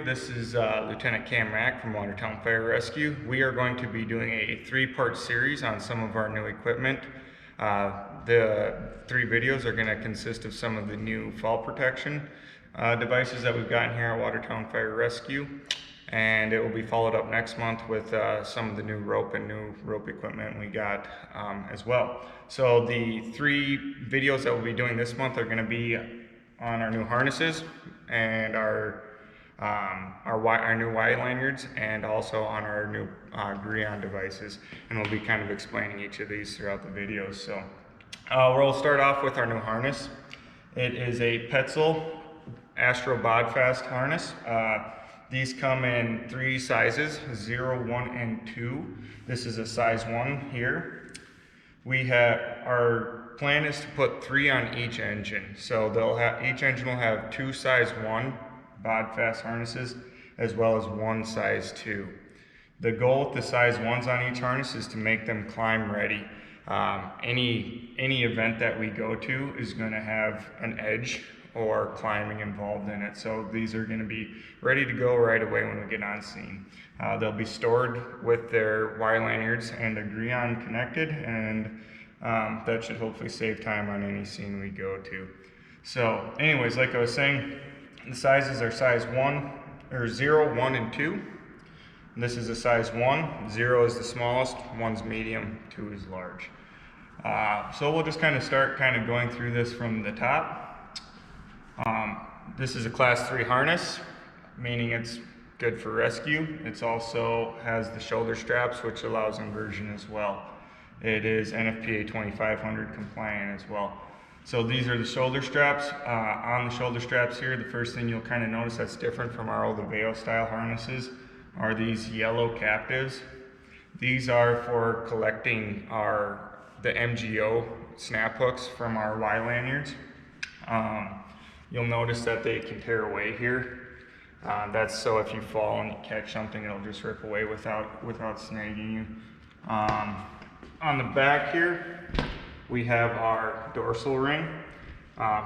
This is Lieutenant Cam Mack from Watertown Fire Rescue. We are going to be doing a three-part series on some of our new equipment. The three videos are going to consist of some of the new fall protection devices that we've gotten here at Watertown Fire Rescue, and it will be followed up next month with some of the new rope equipment we got as well. So the three videos that we'll be doing this month are going to be on our new harnesses and our new Y lanyards, and also on our new Grion devices, and we'll be kind of explaining each of these throughout the videos. So we'll start off with our new harness. It is a Petzl Astro Bodfast harness. These come in three sizes, 0, 1, and 2. This is a size 1 here. Our plan is to put 3 on each engine. So each engine will have 2 size 1 Bodfast harnesses, as well as 1 size 2. The goal with the size 1s on each harness is to make them climb ready. Any event that we go to is going to have an edge or climbing involved in it. So these are going to be ready to go right away when we get on scene. They'll be stored with their Y lanyards and a Grion connected, and that should hopefully save time on any scene we go to. So anyways, like I was saying, the sizes are size 0, 1, and 2. This is a size 1. 0 is the smallest, 1's medium, 2 is large. So we'll just kind of start going through this from the top. This is a class 3 harness, meaning it's good for rescue. It also has the shoulder straps, which allows inversion as well. It is NFPA 2500 compliant as well. So these are the shoulder straps. On the shoulder straps here, the first thing you'll kind of notice that's different from our old Aveo style harnesses are these yellow captives. These are for collecting the MGO snap hooks from our Y lanyards. You'll notice that they can tear away here. That's so if you fall and you catch something, it'll just rip away without snagging you. On the back here, we have our dorsal ring.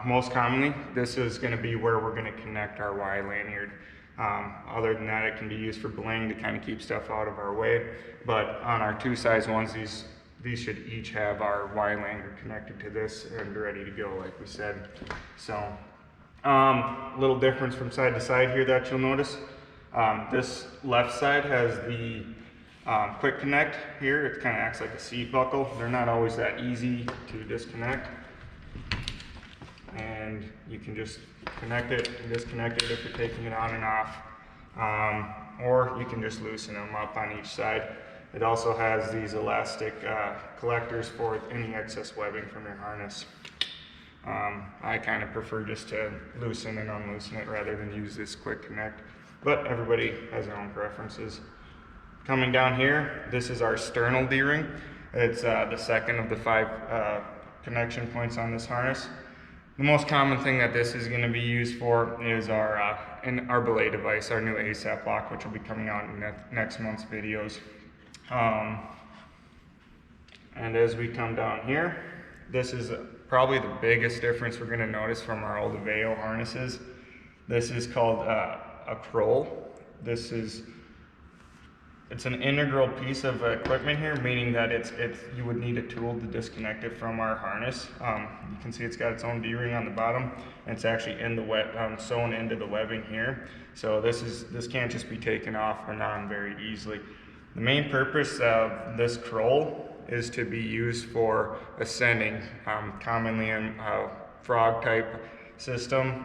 Most commonly, this is going to be where we're going to connect our Y lanyard. Other than that, it can be used for bling to kind of keep stuff out of our way. But on our 2 size 1s, these should each have our Y lanyard connected to this and ready to go, like we said. So, little difference from side to side here that you'll notice. This left side has the quick connect here. It kind of acts like a seat buckle. They're not always that easy to disconnect, and you can just connect it and disconnect it if you're taking it on and off, or you can just loosen them up on each side. It also has these elastic collectors for any excess webbing from your harness. I kind of prefer just to loosen and unloosen it rather than use this quick connect, but everybody has their own preferences. Coming down here, this is our sternal D-ring. It's the second of the 5 connection points on this harness. The most common thing that this is going to be used for is our belay device, our new ASAP lock, which will be coming out in next month's videos. And as we come down here, this is probably the biggest difference we're going to notice from our old Aveo harnesses. This is called a Kroll. It's an integral piece of equipment here, meaning that you would need a tool to disconnect it from our harness. You can see it's got its own D-ring on the bottom, and it's actually in the sewn into the webbing here. So this can't just be taken off or on very easily. The main purpose of this Kroll is to be used for ascending, commonly in a frog type system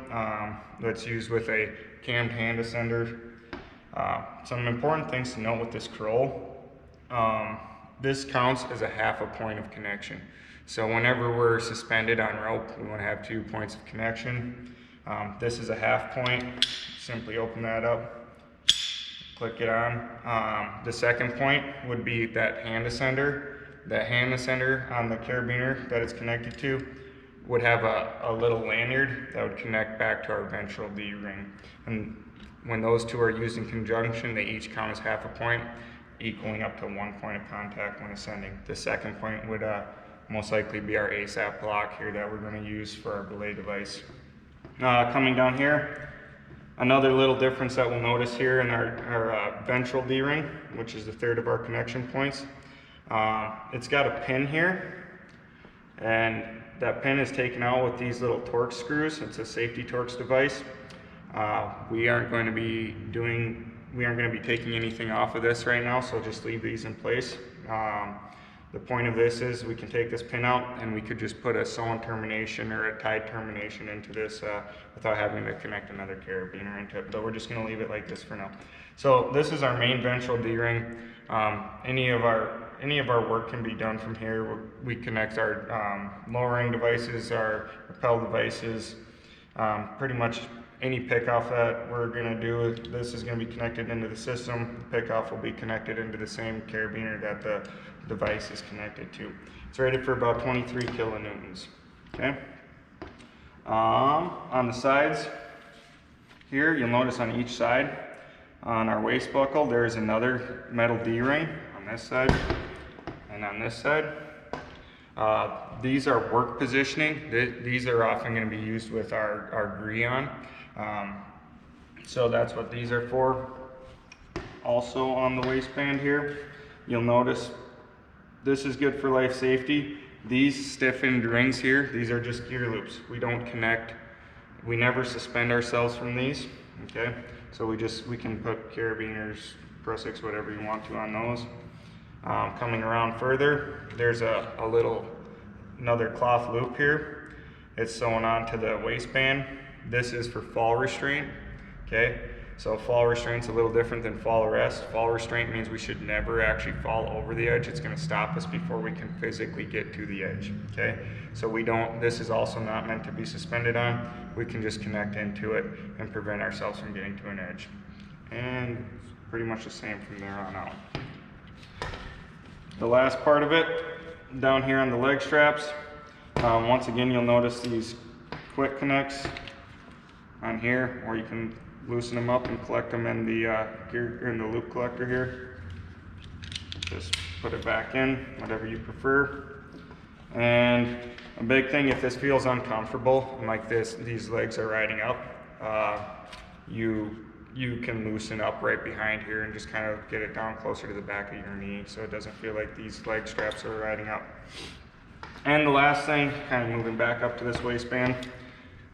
that's used with a cammed hand ascender. Some important things to note with this Kroll. This counts as a half a point of connection. So whenever we're suspended on rope, we want to have 2 points of connection. This is a half point. Simply open that up, click it on. The second point would be that hand ascender. That hand ascender on the carabiner that it's connected to would have a little lanyard that would connect back to our ventral D-ring. And when those two are used in conjunction, they each count as half a point, equaling up to 1 point of contact when ascending. The second point would most likely be our ASAP block here that we're going to use for our belay device. Coming down here, Another little difference that we'll notice here in our ventral D-ring, which is the third of our connection points, it's got a pin here, and that pin is taken out with these little Torx screws. It's a safety Torx device. We aren't going to be taking anything off of this right now, so just leave these in place. The point of this is we can take this pin out and we could just put a sewn termination or a tied termination into this without having to connect another carabiner into it, but we're just going to leave it like this for now. So this is our main ventral D-ring. Any of our work can be done from here. We connect our lowering devices, our rappel devices, pretty much any pickoff that we're going to do. This is going to be connected into the system. The pickoff will be connected into the same carabiner that the device is connected to. It's rated for about 23 kilonewtons. Okay. On the sides here, you'll notice on each side on our waist buckle there's another metal D-ring on this side and on this side. These are work positioning. These are often going to be used with our Greon. So that's what these are for. Also on the waistband here, you'll notice this is good for life safety. These stiffened rings here, these are just gear loops. We don't connect, we never suspend ourselves from these, okay? So we can put carabiners, Pro 6, whatever you want to on those. Coming around further, there's another cloth loop here. It's sewn onto the waistband. This is for fall restraint, okay? So fall restraint's a little different than fall arrest. Fall restraint means we should never actually fall over the edge. It's going to stop us before we can physically get to the edge, okay? So this is also not meant to be suspended on. We can just connect into it and prevent ourselves from getting to an edge. And pretty much the same from there on out. The last part of it, down here on the leg straps, once again you'll notice these quick connects on here, or you can loosen them up and collect them in the loop collector here. Just put it back in, whatever you prefer. And a big thing, if this feels uncomfortable, like these legs are riding up, you can loosen up right behind here and just kind of get it down closer to the back of your knee so it doesn't feel like these leg straps are riding up. And the last thing, kind of moving back up to this waistband,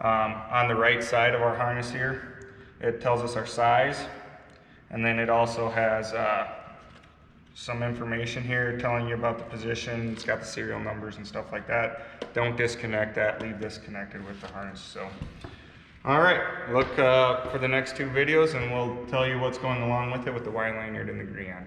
on the right side of our harness here, it tells us our size, and then it also has some information here telling you about the position. It's got the serial numbers and stuff like that. Don't disconnect that, leave this connected with the harness. So, all right, look for the next two videos and we'll tell you what's going along with it with the Y lanyard and the Greon.